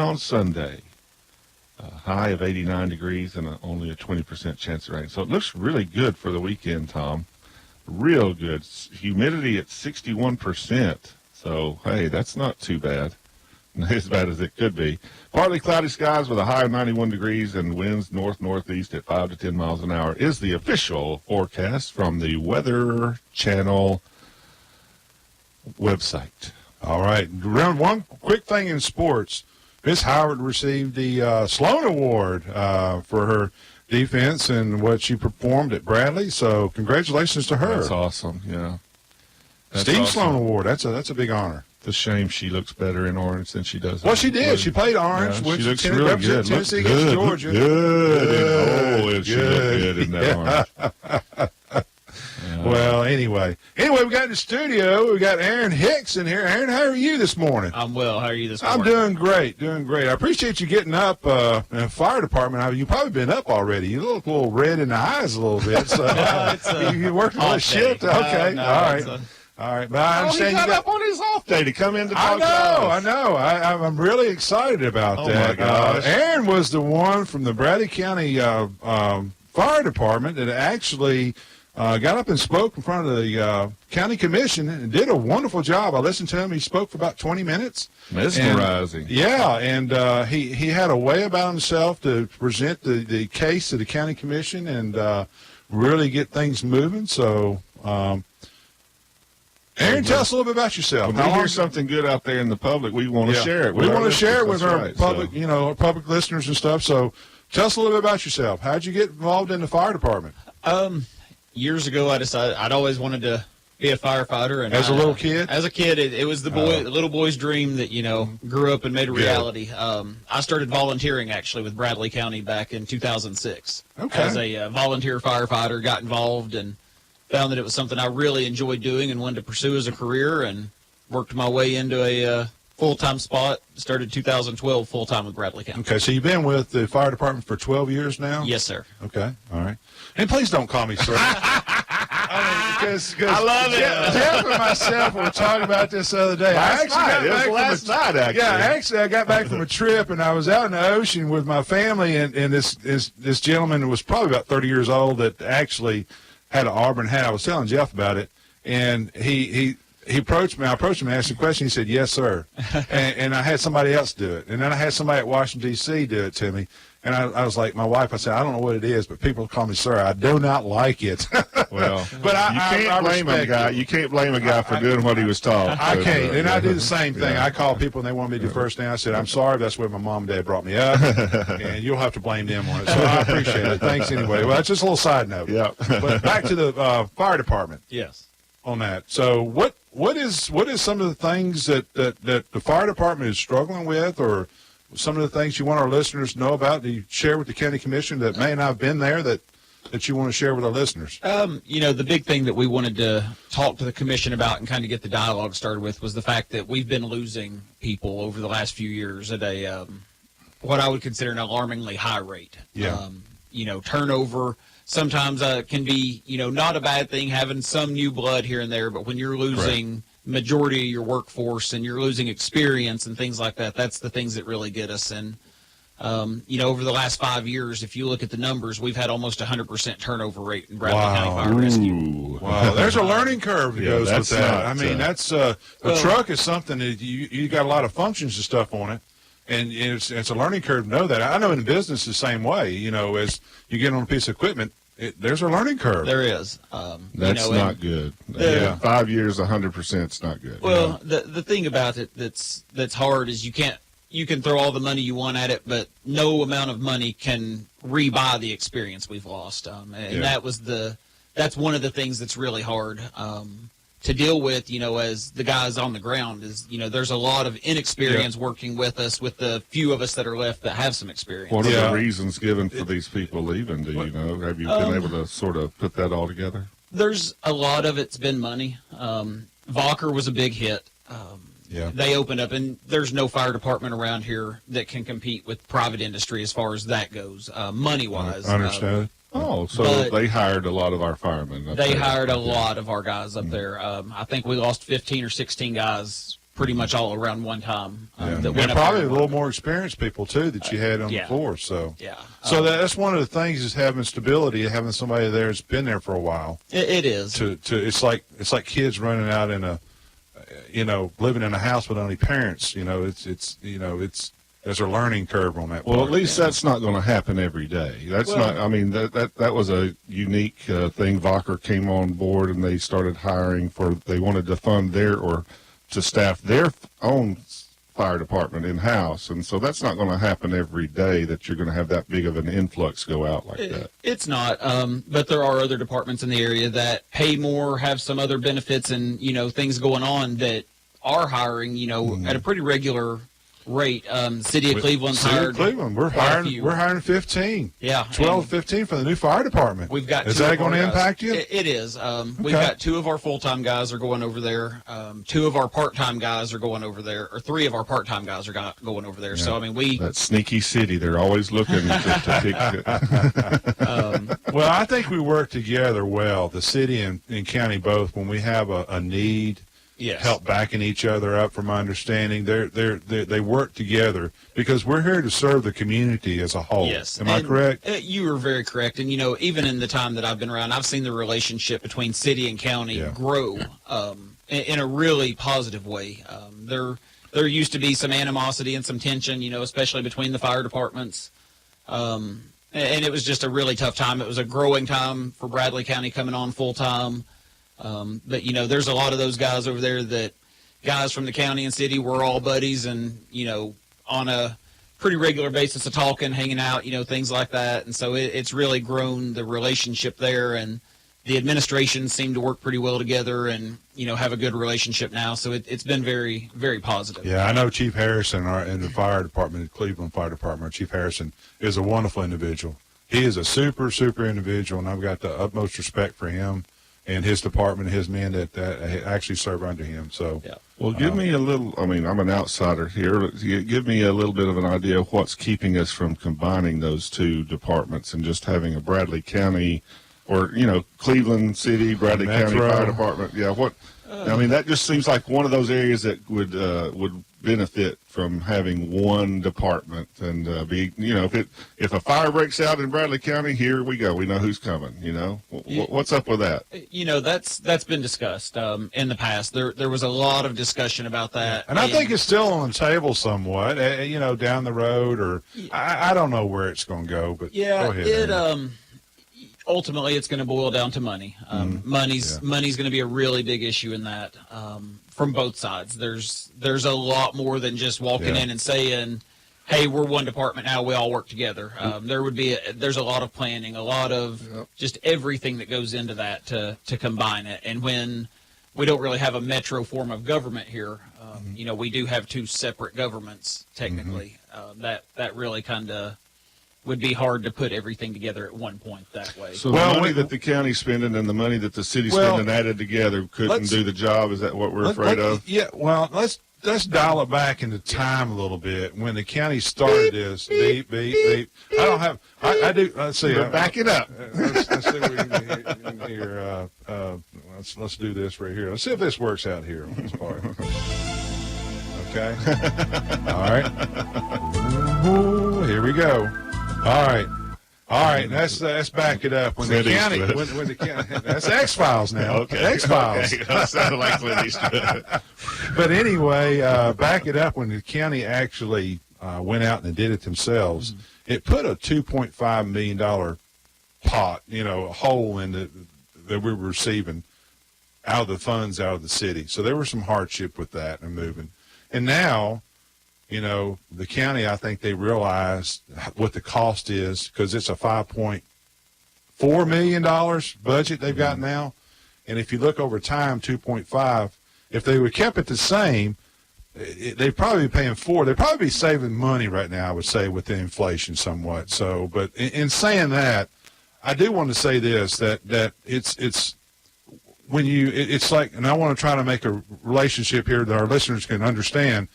on Sunday. High of 89 degrees and only a 20% chance of rain. So it looks really good for the weekend, Tom. Real good. Humidity at 61%. So, hey, that's not too bad. Not as bad as it could be. Partly cloudy skies with a high of 91 degrees and winds north-northeast at 5 to 10 miles an hour is the official forecast from the Weather Channel website. All right. One quick thing in sports. Miss Howard received the Sloan Award for her defense and what she performed at Bradley. So congratulations to her. That's awesome. Yeah. That's Steve awesome. Sloan Award. That's a big honor. It's a shame she looks better in orange than she does. Well, she did. Blue. She played orange. Yeah, she looks really good. Tennessee Looked against good. Georgia. Good. She looked good in that orange. Yeah. Well, anyway, we got in the studio. We got Aaron Hicks in here. Aaron, how are you this morning? I'm well. How are you this morning? I'm doing great. I appreciate you getting up in the fire department. You've probably been up already. You look a little red in the eyes a little bit. So you worked a shift? Okay. All right. But I understand he got up on his off day to come in to talk to I us. know. I'm really excited about that. My gosh. Aaron was the one from the Bradley County Fire Department that actually got up and spoke in front of the county commission and did a wonderful job. I listened to him. He spoke for about 20 minutes. Mesmerizing. And he had a way about himself to present the case to the county commission and really get things moving. So, Aaron, tell us a little bit about yourself. When we hear something good out there in the public, we want to share it. We want to share it with our right, public, our public listeners and stuff. So, tell us a little bit about yourself. How'd you get involved in the fire department? Years ago, I decided I'd always wanted to be a firefighter. And As a little kid? As a kid, it was the little boy's dream that, grew up and made a reality. I started volunteering, actually, with Bradley County back in 2006. Okay. As a volunteer firefighter, got involved and found that it was something I really enjoyed doing and wanted to pursue as a career, and worked my way into a full-time spot. Started 2012 full-time with Bradley County. Okay, so you've been with the fire department for 12 years now? Yes, sir. Okay, all right. And please don't call me sir. Because I love it. Jeff and myself were talking about this the other day. Last night, actually. Yeah, actually, I got back from a trip, and I was out in the ocean with my family, and this gentleman was probably about 30 years old that actually had an Auburn hat. I was telling Jeff about it, and he approached me. I approached him and asked a question. He said, "Yes, sir." and I had somebody else do it. And then I had somebody at Washington, D.C. do it to me. And I was like, my wife, I said, I don't know what it is, but people call me sir. I do not like it. Well, but you can't blame a guy. You can't blame a guy for doing what he was taught. I can't. And I do the same thing. I call people and they want me to do first thing. I said, I'm sorry. That's where my mom and dad brought me up. And you'll have to blame them on it. So I appreciate it. Thanks anyway. Well, that's just a little side note. Yeah. But back to the fire department. Yes. On that. So what is some of the things that the fire department is struggling with, or some of the things you want our listeners to know about, that you share with the county commission that may not have been there that you want to share with our listeners? The big thing that we wanted to talk to the commission about and kind of get the dialogue started with was the fact that we've been losing people over the last few years at a what I would consider an alarmingly high rate. Yeah. Turnover sometimes can be, not a bad thing, having some new blood here and there, but when you're losing majority of your workforce and you're losing experience and things like that, that's the things that really get us. And over the last 5 years, if you look at the numbers, we've had almost 100% turnover rate in Bradley County Fire Rescue. Wow, there's a learning curve that goes with that. Not, that's a truck is something that you got a lot of functions and stuff on it, and it's a learning curve to know that. I know in business the same way. As you get on a piece of equipment, there's a learning curve. There is. That's not good. 5 years, 100% is not good. Well, the thing about it that's hard is you can throw all the money you want at it, but no amount of money can rebuy the experience we've lost. That's one of the things that's really hard to deal with, as the guys on the ground is, there's a lot of inexperience working with us, with the few of us that are left that have some experience. What are the reasons given for these people leaving? Do you know? Have you been able to sort of put that all together? There's a lot of it's been money. Valker was a big hit. They opened up, and there's no fire department around here that can compete with private industry as far as that goes, money-wise. I understand. So they hired a lot of our firemen. They hired a lot of our guys up there. I think we lost 15 or 16 guys pretty much all around one time. That And went up probably there a and little worked. more experienced people too that you had on yeah. the floor. So Yeah. So that's one of the things is having stability, having somebody there that's been there for a while. It is. To it's like kids running out in a, living in a house with only parents. There's a learning curve on that. Well, part. at least that's not going to happen every day. That's not. I mean, that was a unique thing. Vocker came on board and they started hiring they wanted to fund to staff their own fire department in house, and so that's not going to happen every day. That you're going to have that big of an influx go out like that. It's not. But there are other departments in the area that pay more, have some other benefits, and things going on that are hiring. At a pretty regular rate. City of Cleveland's City hired. of Cleveland, we're quite a hiring. few. We're hiring 15. Yeah, 12, and 15 for the new fire department. We've got. Is two that of going our to guys. impact you? It is. We've got 2 of our full-time guys are going over there. 2 of our part-time guys are going over there, or 3 of our part-time guys are going over there. So I mean, that sneaky city. They're always looking to pick it. Well, I think we work together well, the city and county both, when we have a need. Yes. Help backing each other up. From my understanding, they work together because we're here to serve the community as a whole. Yes. Am I correct? You are very correct. And even in the time that I've been around, I've seen the relationship between city and county grow in a really positive way. There used to be some animosity and some tension, especially between the fire departments. And it was just a really tough time. It was a growing time for Bradley County coming on full time. But there's a lot of those guys over there that guys from the county and city were all buddies and, on a pretty regular basis of talking, hanging out, things like that. And so it's really grown the relationship there, and the administration seemed to work pretty well together and, have a good relationship now. So it's been very, very positive. Yeah, I know Chief Harrison in the fire department, the Cleveland Fire Department. Chief Harrison is a wonderful individual. He is a super, super individual, and I've got the utmost respect for him and his department, his men that actually serve under him. So, yeah. Well, give me a little. I mean, I'm an outsider here. But give me a little bit of an idea of what's keeping us from combining those 2 departments and just having a Bradley County, or Cleveland City, Bradley County Fire Department. Yeah, what? I mean, that just seems like one of those areas that would benefit from having one department and be, if a fire breaks out in Bradley County, here we go. We know who's coming. What's up with that? That's been discussed in the past. There was a lot of discussion about that, and I think it's still on the table somewhat. Down the road, or I don't know where it's going to go. But yeah, go ahead, ultimately it's going to boil down to money. Money's going to be a really big issue in that from both sides. There's a lot more than just walking in and saying, hey, we're one department now, we all work together. There's a lot of planning, a lot of just everything that goes into that to combine it. And when we don't really have a metro form of government here, we do have 2 separate governments technically. That really kind of would be hard to put everything together at one point that way. So the money that the county's spending and the money that the city's spending added together couldn't do the job. Is that what we're afraid of? Yeah. Well, let's dial it back into time a little bit. When the county started this, beep, beep, beep. I don't have. I do. Let's see. Back it up. Let's see what we can hear. Let's do this right here. Let's see if this works out here on this part. Okay. All right. Ooh, here we go. All right. Let's back it up. When the county, that's X-Files now. Okay. X-Files. Okay. That sounded like Clint Eastwood. But anyway, back it up. When the county actually went out and did it themselves, it put a $2.5 million pot, a hole in that we were receiving out of the funds out of the city. So there was some hardship with that and moving. And now, the county, I think they realized what the cost is, because it's a $5.4 million budget they've got now. And if you look over time, 2.5, if they would kept it the same, they'd probably be paying 4. They'd probably be saving money right now, I would say, with the inflation somewhat. So, but in saying that, I do want to say this, that it's when it's like, and I want to try to make a relationship here that our listeners can understand.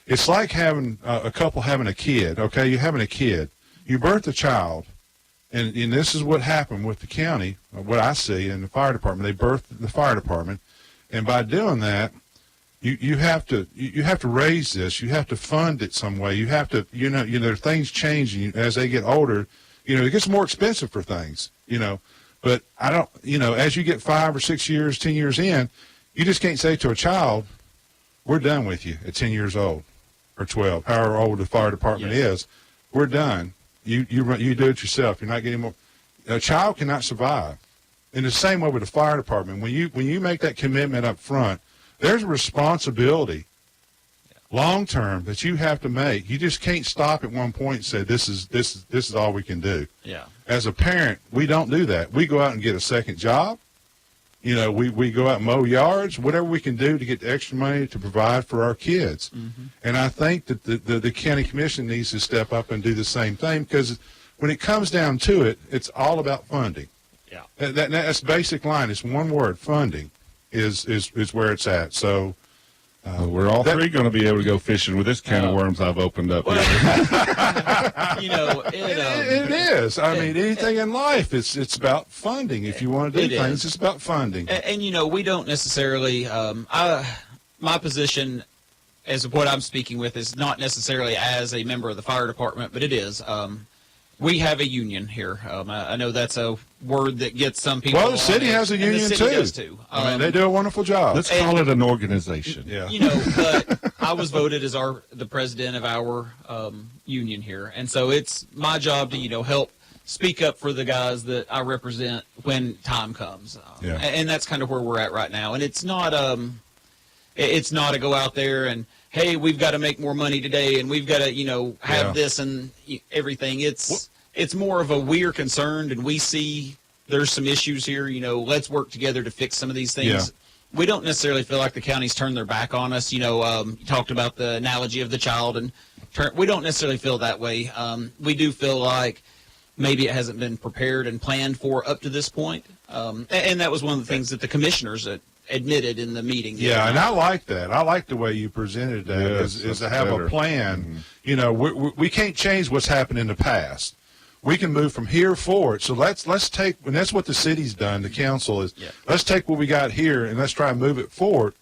It's like having a couple having a kid, okay? You're having a kid. You birth a child, and this is what happened with the county, what I see in the fire department. They birthed the fire department, and by doing that, you have to raise this. You have to fund it some way. You have to, things changing as they get older. It gets more expensive for things, But I don't, as you get 5 or 6 years, 10 years in, you just can't say to a child, we're done with you at 10 years old or 12, however old the fire department is. We're done. You do it yourself. You're not getting more. A child cannot survive. In the same way with the fire department, when you make that commitment up front, there's a responsibility long term that you have to make. You just can't stop at one point and say this is all we can do. Yeah. As a parent, we don't do that. We go out and get a second job. We go out and mow yards, whatever we can do to get the extra money to provide for our kids. Mm-hmm. And I think that the county commission needs to step up and do the same thing, because when it comes down to it, it's all about funding. Yeah. That's the basic line. It's one word: funding is where it's at. So we're all three going to be able to go fishing with this can of worms I've opened up here. It is. I mean, anything in life, it's about funding. If you want to do things, it's about funding. And we don't necessarily. My position, as what I'm speaking with, is not necessarily as a member of the fire department, but it is. We have a union here. I know that's a word that gets some people. Well, the city has a union too. Does too. I mean, they do a wonderful job. Let's call it an organization. Yeah. But I was voted as the president of our union here, and so it's my job to help speak up for the guys that I represent when time comes. And that's kind of where we're at right now. And it's not to go out there and, hey, we've got to make more money today, and we've got to, have this and everything. It's more of a we're concerned, and we see there's some issues here. Let's work together to fix some of these things. Yeah. We don't necessarily feel like the county's turned their back on us. You talked about the analogy of the child, and we don't necessarily feel that way. We do feel like maybe it hasn't been prepared and planned for up to this point. And that was one of the things that the commissioners admitted in the meeting. Yeah, and I like that. I like the way you presented that, Yes, is to have better. a plan. We can't change what's happened in the past. We can move from here forward. So let's take, and that's what the city's done, the council is, let's take what we got here and let's try and move it forward,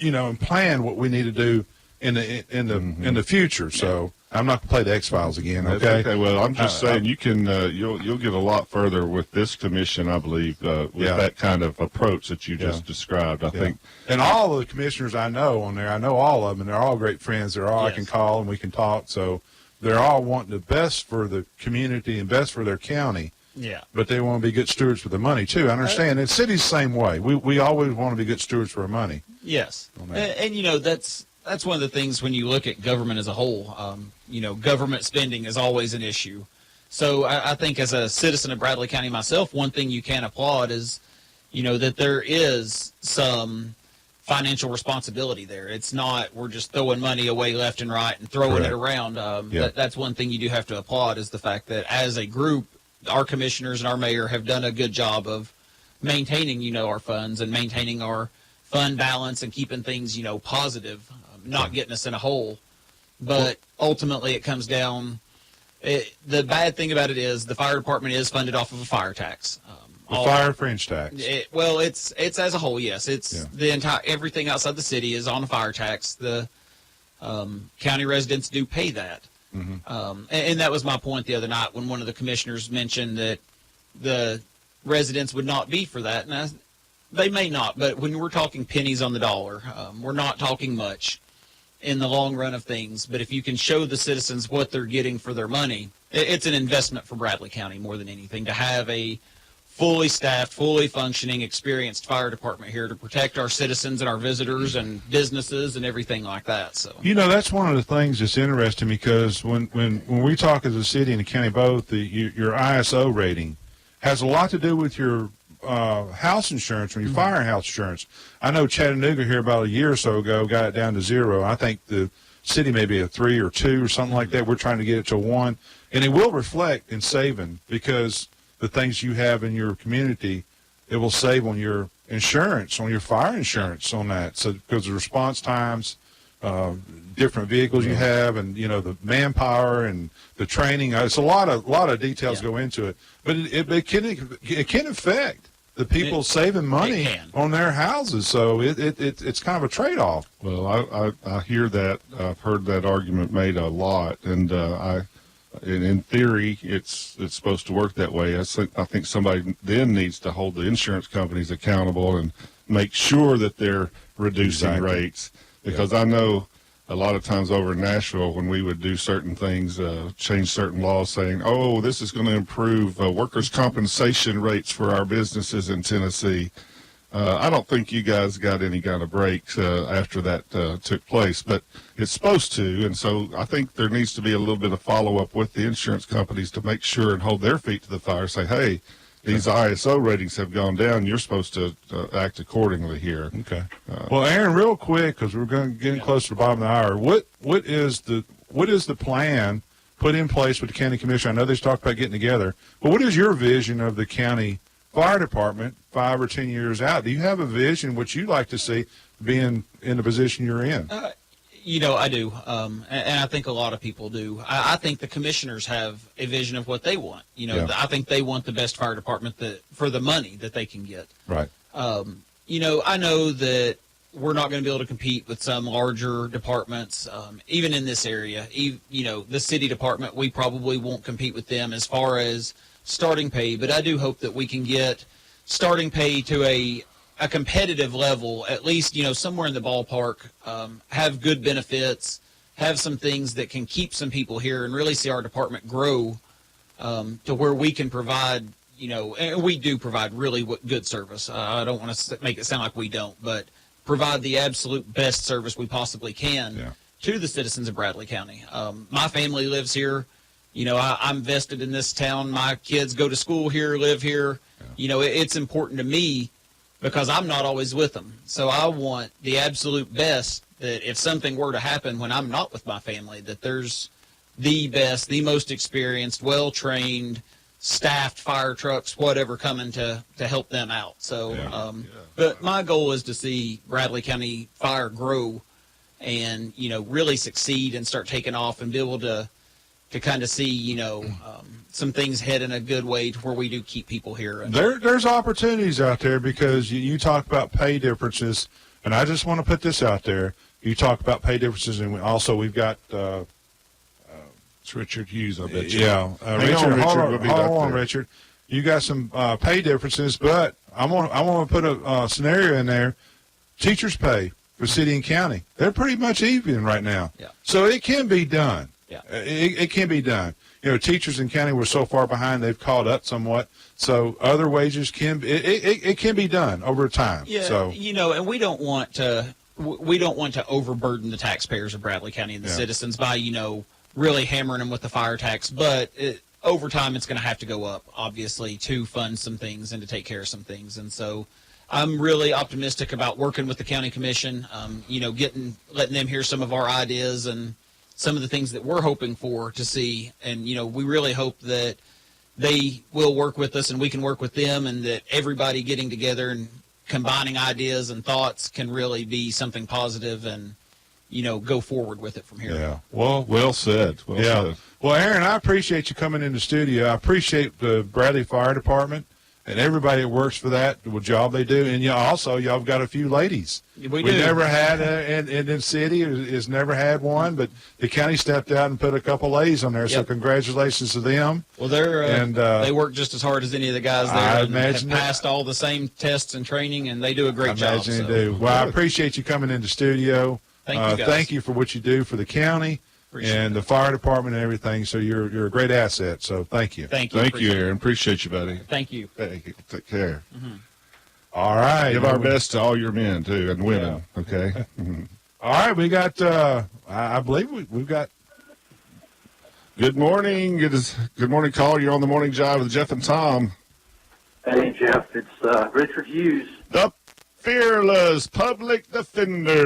and plan what we need to do in the future. So I'm not going to play the X-Files again, That's okay? Well, I'm just saying you can you'll get a lot further with this commission, I believe, with that kind of approach that you just described. I think, and all of the commissioners I know on there, I know all of them, and they're all great friends. They're all I can call and we can talk. So they're all wanting the best for the community and best for their county. Yeah. But they want to be good stewards for the money too. I understand. And the city's the same way. We always want to be good stewards for our money. Yes. And that's one of the things when you look at government as a whole. Government spending is always an issue. So I think as a citizen of Bradley County myself, one thing you can applaud is, that there is some financial responsibility there. It's not we're just throwing money away left and right and throwing it around. That's one thing you do have to applaud, is the fact that as a group, our commissioners and our mayor have done a good job of maintaining, our funds and maintaining our fund balance and keeping things, positive, not getting us in a hole. But ultimately it comes down, the bad thing about it is the fire department is funded off of a fire tax. Fire fringe tax. It's as a whole, yes. It's the entire, everything outside the city is on a fire tax. The county residents do pay that. Mm-hmm. And that was my point the other night when one of the commissioners mentioned that the residents would not be for that. And they may not, but when we're talking pennies on the dollar, we're not talking much in the long run of things. But if you can show the citizens what they're getting for their money, it's an investment for Bradley County more than anything to have a fully staffed, fully functioning, experienced fire department here to protect our citizens and our visitors and businesses and everything like that. So that's one of the things that's interesting, because when we talk as a city and a county both, your ISO rating has a lot to do with your house insurance or your fire house insurance. I know Chattanooga here about a year or so ago got it down to 0. I think the city may be a 3 or 2 or something like that. We're trying to get it to 1, and it will reflect in saving, because the things you have in your community, it will save on your insurance, on your fire insurance on that. So because the response times, different vehicles you have, and the manpower and the training, it's a lot of details go into it. But it can affect the people saving money can. on their houses. So it's kind of a trade-off. Well, I hear that. I've heard that argument made a lot, and in theory, it's supposed to work that way. I think somebody then needs to hold the insurance companies accountable and make sure that they're reducing Exactly. rates, because I know a lot of times over in Nashville when we would do certain things, change certain laws saying, oh, this is going to improve workers' compensation rates for our businesses in Tennessee. I don't think you guys got any kind of breaks after that took place, but it's supposed to. And so I think there needs to be a little bit of follow-up with the insurance companies to make sure and hold their feet to the fire, say, hey, these ISO ratings have gone down. You're supposed to act accordingly here. Okay. Well, Aaron, real quick, because we're getting close to the bottom of the hour. What is the plan put in place with the county commission? I know they talked about getting together, but what is your vision of the county fire department 5 or 10 years out? Do you have a vision what you'd like to see being in the position you're in? I do, and I think a lot of people do. I think the commissioners have a vision of what they want. I think they want the best fire department for the money that they can get. Right. I know that we're not going to be able to compete with some larger departments, even in this area. The city department, we probably won't compete with them as far as starting pay, but I do hope that we can get starting pay to a competitive level, at least, somewhere in the ballpark, have good benefits, have some things that can keep some people here and really see our department grow to where we can provide, and we do provide really good service. I don't want to make it sound like we don't, but provide the absolute best service we possibly can to the citizens of Bradley County. My family lives here. I'm vested in this town. My kids go to school here, live here. It's important to me because I'm not always with them. So I want the absolute best, that if something were to happen when I'm not with my family, that there's the best, the most experienced, well-trained, staffed fire trucks, whatever, coming to help them out. So, but my goal is to see Bradley County Fire grow and, really succeed and start taking off and be able to kind of see, some things head in a good way to where we do keep people here. There's opportunities out there, because you talk about pay differences, and I just want to put this out there. You talk about pay differences, and we've got It's Richard Hughes, I bet you. Yeah, Richard, we'll be back hold on, there. Richard. You got some pay differences, but I want to put a scenario in there. Teachers' pay for city and county, they're pretty much even right now. Yeah. So it can be done. Yeah. It can be done. Teachers in county were so far behind, they've caught up somewhat. So other wages it can be done over time. Yeah, So and we don't want to overburden the taxpayers of Bradley County and the citizens by, really hammering them with the fire tax. But over time, it's going to have to go up, obviously, to fund some things and to take care of some things. And so I'm really optimistic about working with the county commission, letting them hear some of our ideas and some of the things that we're hoping for to see. And, we really hope that they will work with us and we can work with them, and that everybody getting together and combining ideas and thoughts can really be something positive and, go forward with it from here. yeah. Well said. Well yeah. said. Well, Aaron, I appreciate you coming in the studio. I appreciate the Bradley Fire Department and everybody that works for that, the job they do. And y'all got a few ladies. We do. never had, in the city, has never had one, but the county stepped out and put a couple ladies on there. So Yep. congratulations to them. Well, they work just as hard as any of the guys there. I and imagine have passed all the same tests and training, and they do a great job. Imagine so. they do. Well, I appreciate you coming in the studio. Thank you, guys. Thank you for what you do for the county Appreciate and the fire department and everything. So you're a great asset. So thank you. Thank you. Thank you, Appreciate it. Aaron. Appreciate you, buddy. Thank you. Hey, take care. All right. Give our best to all your men, too, and women, okay? All right. We got, I believe we've got. Good morning. Good morning, caller. You're on the Morning Jive with Jeff and Tom. Hey, Jeff, it's Richard Hughes. The fearless public defender.